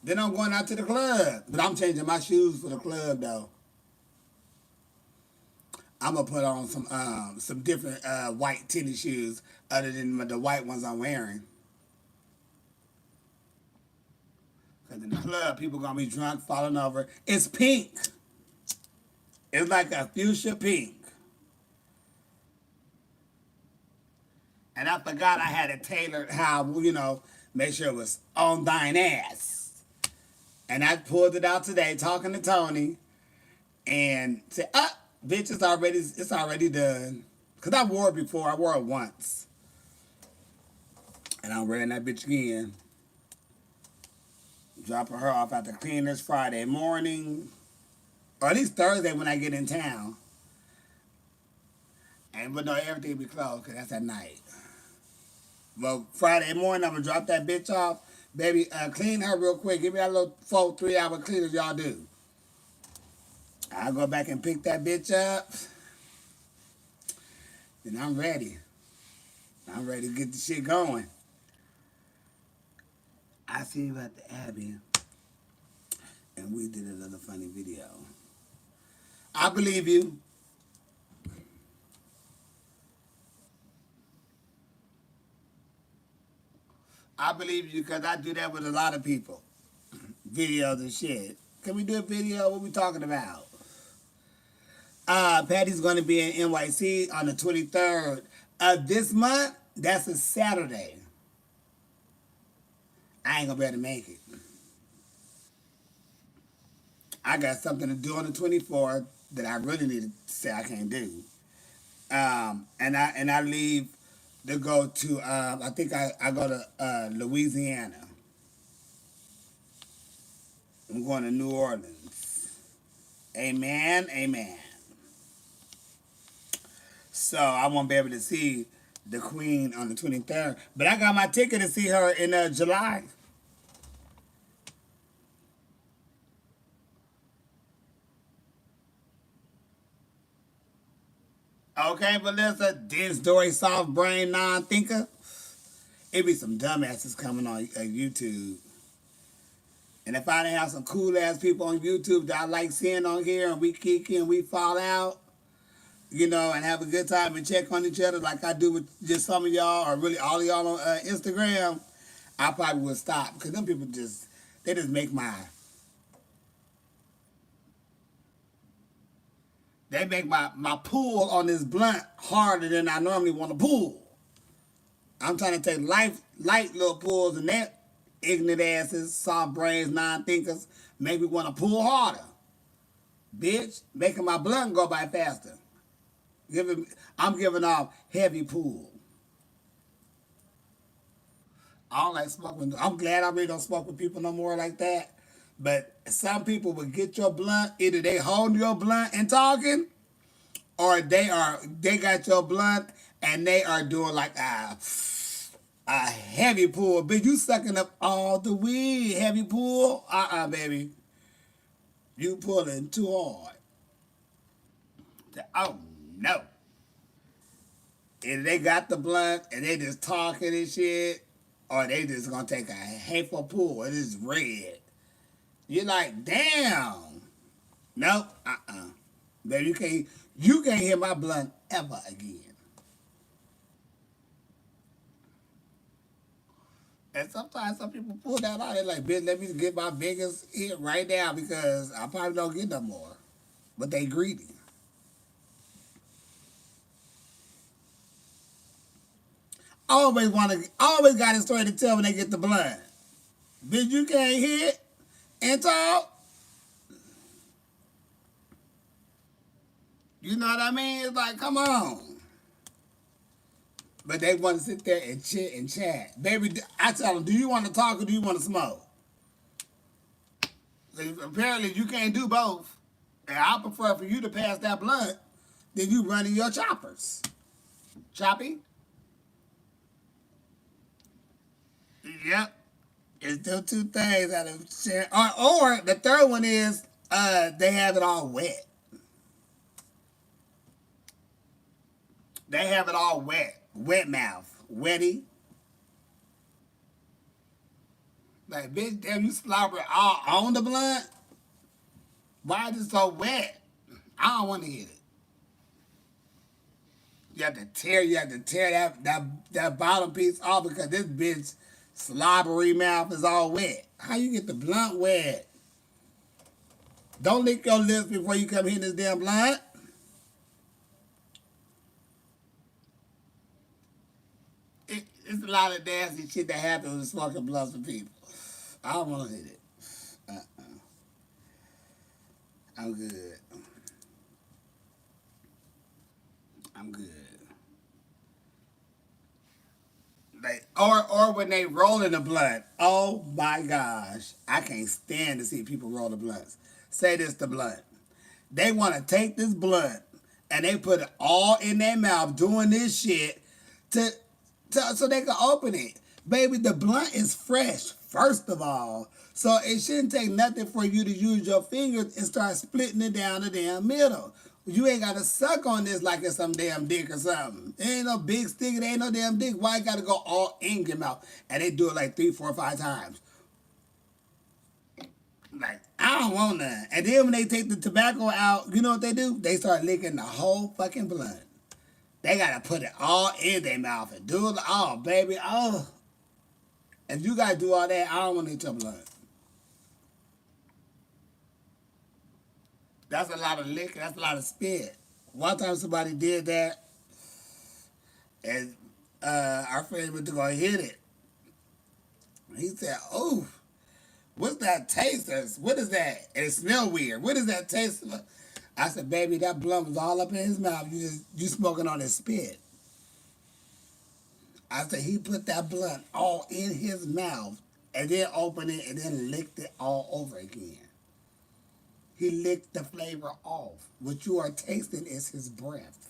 Then I'm going out to the club, but I'm changing my shoes for the club though. I'm gonna put on some different white tennis shoes other than the white ones I'm wearing. Cause in the club, people gonna be drunk, falling over. It's pink. It's like a fuchsia pink. And I forgot I had it tailored how, make sure it was on thine ass. And I pulled it out today talking to Tony and said, bitch, it's already done. Cause I wore it before. I wore it once. And I'm wearing that bitch again. Dropping her off at the cleaners Friday morning. Or at least Thursday when I get in town. But no, everything will be closed because that's at night. Well, Friday morning, I'm going to drop that bitch off. Baby, clean her real quick. Give me that little 3-hour cleaners y'all do. I'll go back and pick that bitch up. Then I'm ready. I'm ready to get the shit going. I see you at the Abbey. And we did another funny video. I believe you. I believe you because I do that with a lot of people. Videos and shit. Can we do a video? What we talking about? Patty's going to be in NYC on the 23rd of this month. That's a Saturday. I ain't going to be able to make it. I got something to do on the 24th that I really need to say I can't do. And I leave to go to, I think I go to Louisiana. I'm going to New Orleans. Amen, amen. So I won't be able to see the Queen on the 23rd. But I got my ticket to see her in July. Okay, Melissa, this Dory soft brain non-thinker. It be some dumbasses coming on YouTube. And if I didn't have some cool ass people on YouTube that I like seeing on here and we kick in, we fall out, and have a good time and check on each other like I do with just some of y'all or really all of y'all on Instagram, I probably would stop because them people they just make my pull on this blunt harder than I normally want to pull. I'm trying to take light little pulls and that ignorant asses, soft brains, non-thinkers make me want to pull harder. Bitch, making my blunt go by faster. I'm giving off heavy pull. I don't like smoking. I'm glad I really don't smoke with people no more like that. But some people will get your blunt, either they holding your blunt and talking, or they got your blunt and they are doing like a heavy pull. Bitch, you sucking up all the weed. Heavy pull? Baby. You pulling too hard. Oh, no. Either they got the blunt and they just talking and shit, or they just gonna take a hateful pull. It is red. You're like, damn. Nope. Baby, you can't hear my blunt ever again. And sometimes some people pull that out. They're like, bitch, let me get my biggest hit right now because I probably don't get no more. But they greedy. Always got a story to tell when they get the blunt. Bitch, you can't hit and talk. You know what I mean? It's like, come on. But they want to sit there and chit and chat. Baby, I tell them, do you want to talk or do you want to smoke? So apparently you can't do both. And I prefer for you to pass that blunt than you running your choppers. Choppy? Yep. It's still two things out of share. Or the third one is they have it all wet. They have it all wet. Wet mouth. Wetty. Like, bitch, damn, you slobber all on the blunt? Why is it so wet? I don't want to hit it. You have to tear that bottom piece off because this bitch slobbery mouth is all wet. How you get the blunt wet? Don't lick your lips before you come hit this damn blunt. It's a lot of nasty shit that happens when smoking blunts with people. I don't want to hit it. Uh-uh. I'm good. I'm good. Or when they rolling the blunt. Oh my gosh. I can't stand to see people roll the blunts. Say this the blunt. They want to take this blunt and they put it all in their mouth doing this shit so they can open it. Baby, the blunt is fresh, first of all. So it shouldn't take nothing for you to use your fingers and start splitting it down the damn middle. You ain't got to suck on this like it's some damn dick or something. It ain't no big stick. It ain't no damn dick. Why you got to go all in your mouth? And they do it like 3, 4, 5 times. Like, I don't want none. And then when they take the tobacco out, you know what they do? They start licking the whole fucking blunt. They got to put it all in their mouth and do it. Oh, baby. Oh. If you got to do all that, I don't want to eat your blunt. That's a lot of liquor. That's a lot of spit. One time somebody did that, and our friend went to go hit it. He said, "Oh, what's that taste? What is that? And it smell weird. What does that taste?" I said, "Baby, that blunt was all up in his mouth. You smoking on his spit." I said he put that blunt all in his mouth and then opened it and then licked it all over again. He licked the flavor off. What you are tasting is his breath.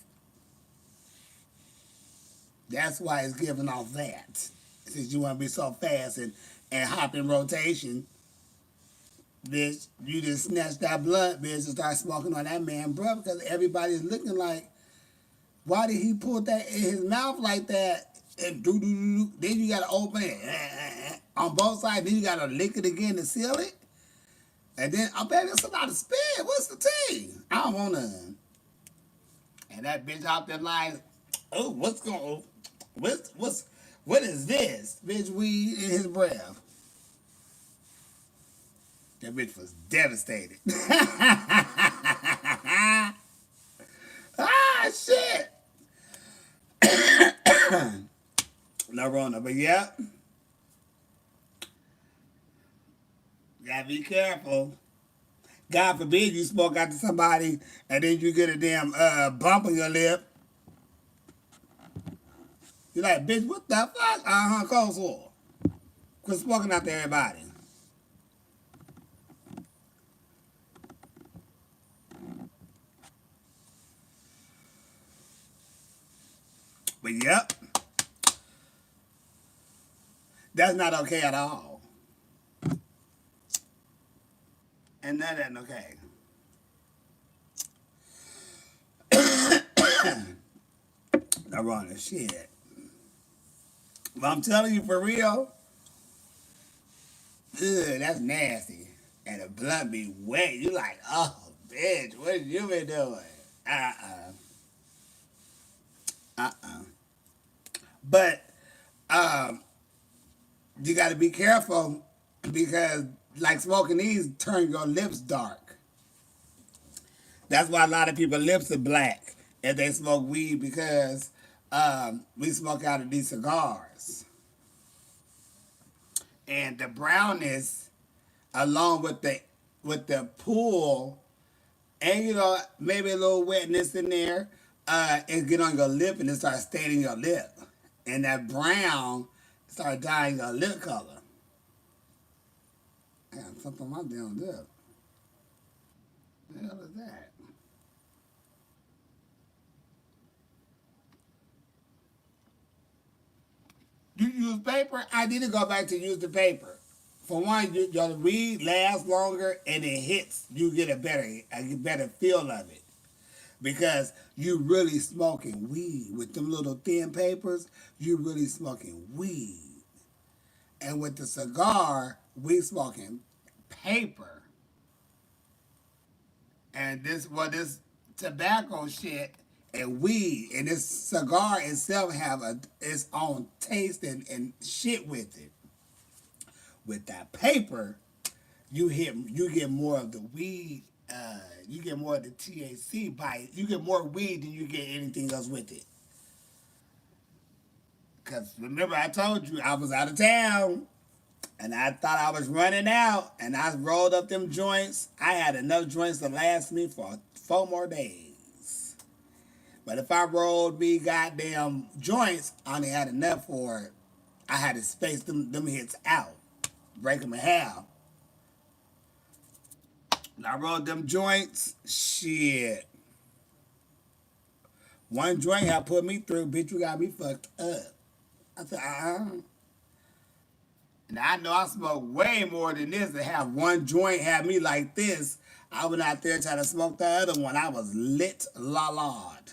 That's why it's giving off that. Since you want to be so fast and hop in rotation, bitch, you just snatch that blunt, bitch, and start smoking on that man, bro, because everybody's looking like, Why did he put that in his mouth like that? And do do do. Then you gotta open it on both sides. Then you gotta lick it again to seal it. And then I bet it's about to spit. What's the tea? I don't want none. And that bitch out there like, oh, what is this? Bitch, weed in his breath. That bitch was devastated. Ah, shit. No Rona, but yeah. Gotta be careful. God forbid you smoke out to somebody and then you get a damn bump on your lip. You're like, bitch, what the fuck? Cold sore. Quit smoking out to everybody. But yep, that's not okay at all. And that ain't okay. I run the shit. But I'm telling you for real, ugh, that's nasty. And the blood be wet. You like, oh, bitch, what you been doing? Uh-uh. Uh-uh. But you got to be careful because, like, smoking these turn your lips dark. That's why a lot of people's lips are black if they smoke weed because we smoke out of these cigars. And the brownness, along with the pull, and maybe a little wetness in there, it get on your lip and it starts staining your lip, and that brown start dyeing your lip color. I got something on my damn lip. What the hell is that? You use paper? I need to go back to use the paper. For one, your weed lasts longer and it hits. You get a better feel of it because you really smoking weed with them little thin papers. You really smoking weed, and with the cigar, we smoking paper. And this tobacco shit and weed and this cigar itself have its own taste and shit with it. With that paper, you get more of the weed. You get more of the THC by it. You get more weed than you get anything else with it. Cause remember I told you I was out of town and I thought I was running out and I rolled up them joints. I had enough joints to last me for 4 more days. But if I rolled me goddamn joints, I only had enough for it. I had to space them hits out, break them in half. And I rolled them joints. Shit. One joint had put me through, bitch, you got me fucked up. I said, And I know I smoked way more than this to have one joint have me like this. I went out there trying to smoke the other one. I was lit la lawed.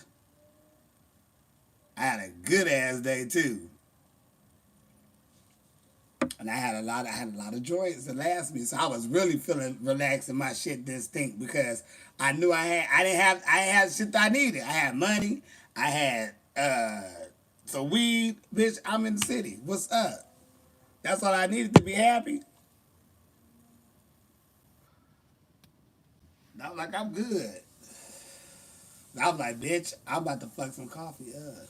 I had a good ass day too. And I had a lot of joints that last me. So I was really feeling relaxed and my shit didn't stink because I knew I had shit that I needed. I had money. I had some weed. Bitch, I'm in the city. What's up? That's all I needed to be happy. I was like, I'm good. I was like, bitch, I'm about to fuck some coffee up.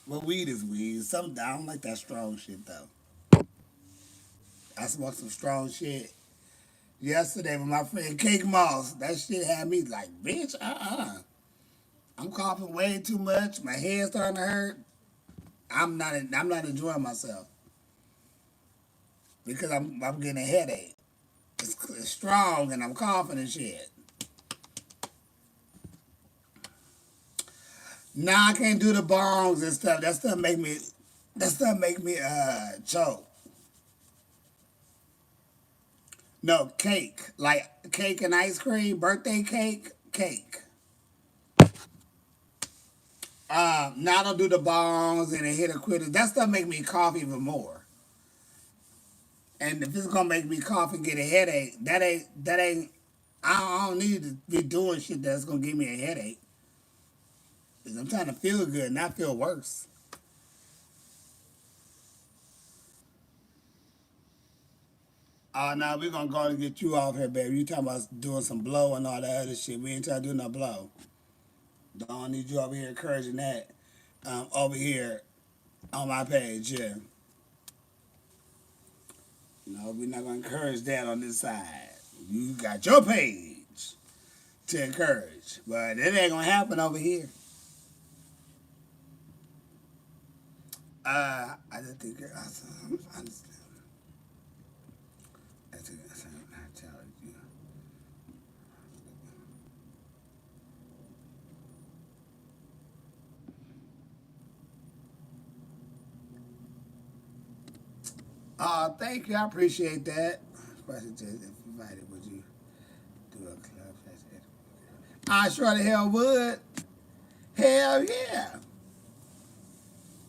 Well, weed is weed. I don't like that strong shit though. I smoked some strong shit yesterday with my friend Cake Moss. That shit had me like, bitch, I'm coughing way too much. My head's starting to hurt. I'm not enjoying myself because I'm getting a headache. It's strong and I'm coughing and shit. Nah, I can't do the bongs and stuff. That stuff make me choke. No, cake. Like cake and ice cream, birthday cake. cake. Now I don't do the bongs and the hit or quitters. That stuff make me cough even more. And if it's gonna make me cough and get a headache, that ain't. I don't need to be doing shit that's gonna give me a headache. Cause I'm trying to feel good, not feel worse. Oh no, we're gonna go and get you off here, baby. You talking about doing some blow and all that other shit. We ain't trying to do no blow. Don't need you over here encouraging that. Over here on my page, yeah. No, we're not gonna encourage that on this side. You got your page to encourage, but it ain't gonna happen over here. I just think I understand. I think I tell you. Thank you. I appreciate that. Question just if invited, would you do a club session? I sure the hell would. Hell yeah.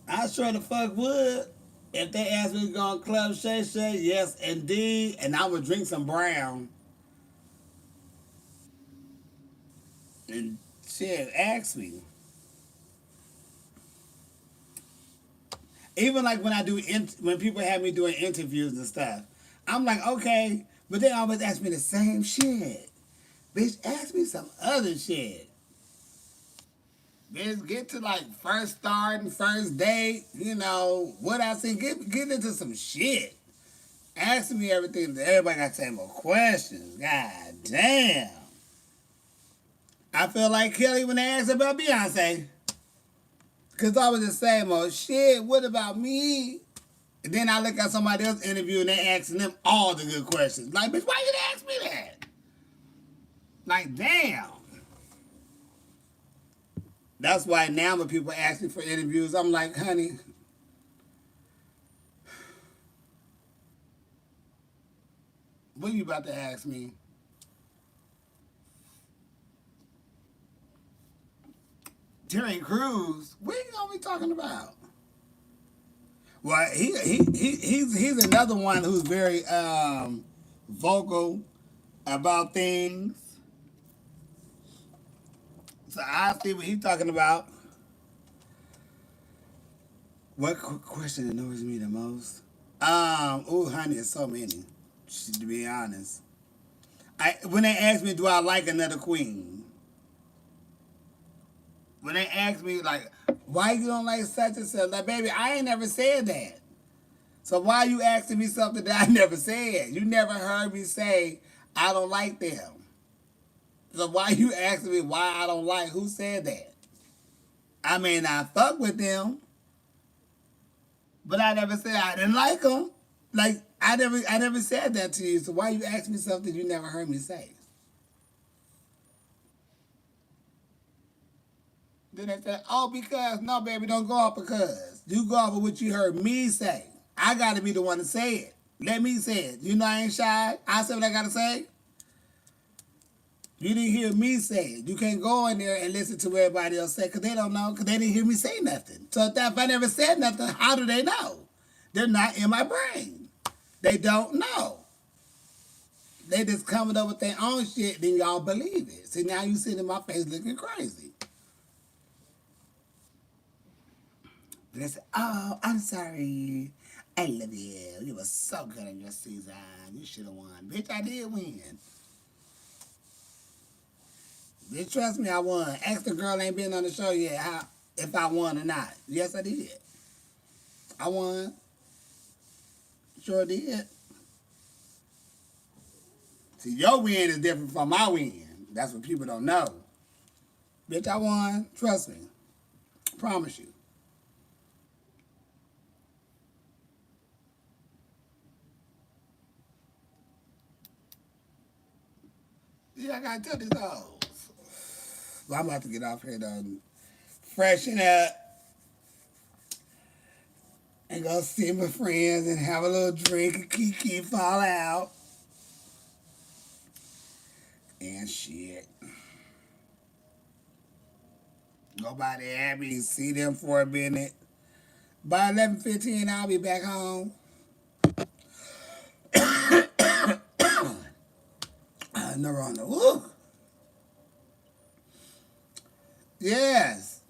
I sure the fuck would. If they asked me to go on Club Shay Shay, yes, indeed. And I would drink some brown. And shit, ask me. Even like when I do, when people have me doing interviews and stuff, I'm like, okay, but they always ask me the same shit. Bitch, ask me some other shit. Bitch, get to like first start and first date, what I say, get into some shit. Ask me everything. Everybody got the same old questions. God damn. I feel like Kelly when they asked about Beyonce. Because I was the same old shit. What about me? And then I look at somebody else's interview and they asking them all the good questions. Like, bitch, why you didn't ask me that? Like, damn. That's why now when people ask me for interviews, I'm like, honey, what you about to ask me? Terry Crews? What are you gonna be talking about? Well, he's another one who's very vocal about things. So I see what he's talking about. What question annoys me the most? Honey, it's so many. To be honest, when they ask me, do I like another queen? When they ask me, like, why you don't like such and such? Like, baby, I ain't never said that. So why you asking me something that I never said? You never heard me say I don't like them. So why you asking me why I don't like? Who said that? I mean, I fuck with them, but I never said I didn't like them. Like I never said that to you. So why you ask me something you never heard me say? Then they said, oh, because no, baby, don't go off because you go off of what you heard me say. I got to be the one to say it. Let me say it. You know I ain't shy. I say what I got to say. You didn't hear me say it. You can't go in there and listen to what everybody else say because they don't know because they didn't hear me say nothing. So if I never said nothing, how do they know? They're not in my brain. They don't know. They just coming up with their own shit, then y'all believe it. See, now you sitting in my face looking crazy. They say, oh, I'm sorry. I love you. You were so good in your season. You should have won. Bitch, I did win. Bitch, trust me, I won. Ask the girl ain't been on the show yet if I won or not. Yes, I did. I won. Sure did. See, your win is different from my win. That's what people don't know. Bitch, I won. Trust me. Promise you. Yeah, I gotta tell these hoes. Well, I'm about to get off here though. Freshen up and go see my friends and have a little drink and kiki fall out. And shit. Go by the Abbey, see them for a minute. By 11:15, I'll be back home. No wrong. Woo. Yes.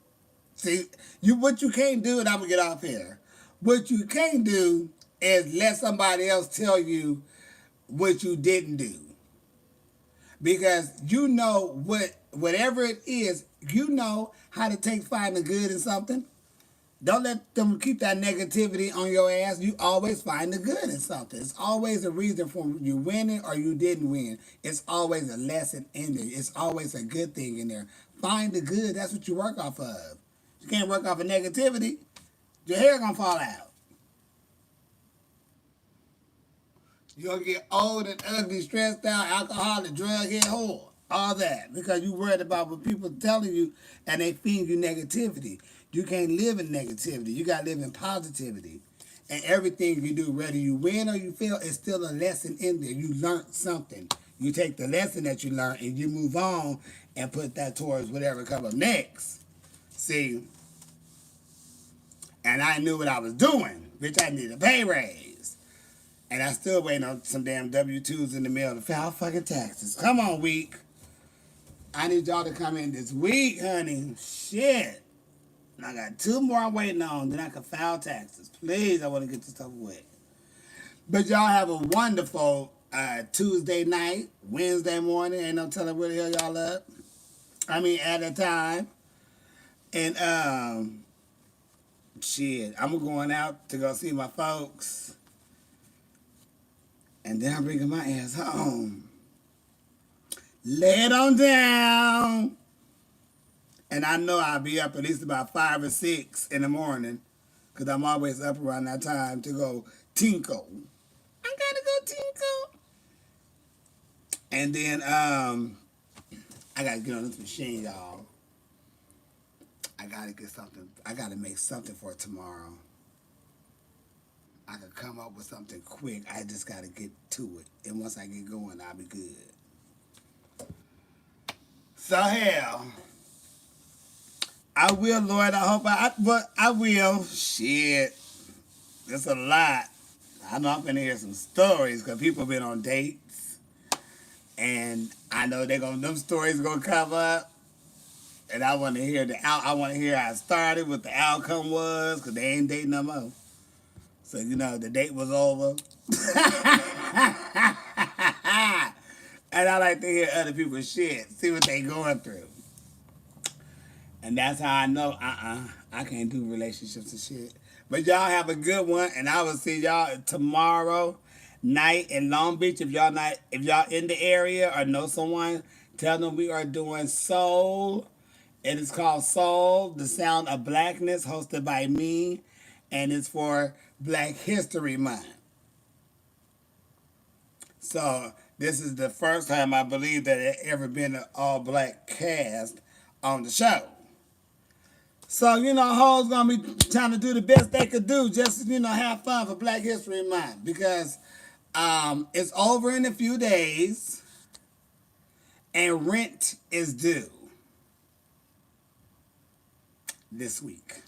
See, what you can't do, and I'm gonna get off here. What you can't do is let somebody else tell you what you didn't do. Because you know whatever it is, you know how to find the good in something. Don't let them keep that negativity on your ass. You always find the good in something. It's always a reason for you winning or you didn't win. It's always a lesson in there. It's always a good thing in there. Find the good. That's what you work off of. You can't work off of negativity. Your hair gonna fall out. You're gonna get old and ugly, stressed out, alcoholic, drug head, whore. All that. Because you worried about what people telling you and they feed you negativity. You can't live in negativity. You gotta live in positivity. And everything you do, whether you win or you fail, is still a lesson in there. You learned something. You take the lesson that you learned and you move on and put that towards whatever comes up next. See, and I knew what I was doing. Bitch, I need a pay raise. And I still waiting on some damn W-2s in the mail to file fucking taxes. Come on, week. I need y'all to come in this week, honey. Shit. And I got 2 more I'm waiting on. Then I can file taxes. Please, I want to get this stuff away. But y'all have a wonderful Tuesday night, Wednesday morning. Ain't no telling where the hell y'all up. I mean, at a time. And, shit, I'm going out to go see my folks. And then I'm bringing my ass home. Lay it on down. And I know I'll be up at least about 5 or 6 in the morning. Because I'm always up around that time to go tinkle. I gotta go tinkle. And then I gotta get on this machine, y'all. I gotta get something. I gotta make something for tomorrow. I could come up with something quick. I just gotta get to it. And once I get going, I'll be good. So hell, I will, Lord. I hope but I will. Shit, it's a lot. I know I'm gonna hear some stories because people been on dates, and I know them stories gonna come up, and I want to hear I want to hear how it started, what the outcome was, because they ain't dating no more. So the date was over. And I like to hear other people's shit, see what they going through. And that's how I know, I can't do relationships and shit. But y'all have a good one, and I will see y'all tomorrow night in Long Beach. If y'all in the area or know someone, tell them we are doing Soul. It is called Soul, The Sound of Blackness, hosted by me, and it's for Black History Month. So this is the first time I believe that there ever been an all-black cast on the show. So, hoes gonna be trying to do the best they could do, just, have fun for Black History Month. Because it's over in a few days, and rent is due this week.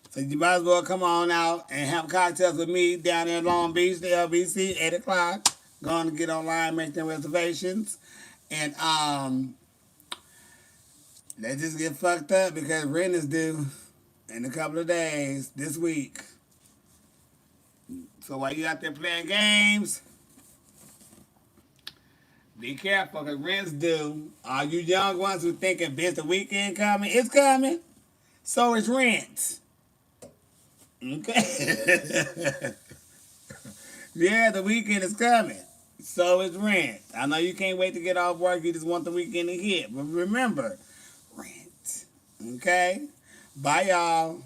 So you might as well come on out and have cocktails with me down there in Long Beach, the LBC, 8 o'clock. Going to get online, make them reservations. And let's just get fucked up because rent is due in a couple of days this week. So while you out there playing games, be careful because rent's due. All you young ones who thinking, bitch, the weekend coming, it's coming. So is rent. Okay. Yeah, the weekend is coming. So is rent. I know you can't wait to get off work. You just want the weekend to hit. But remember, rent. Okay? Bye, y'all.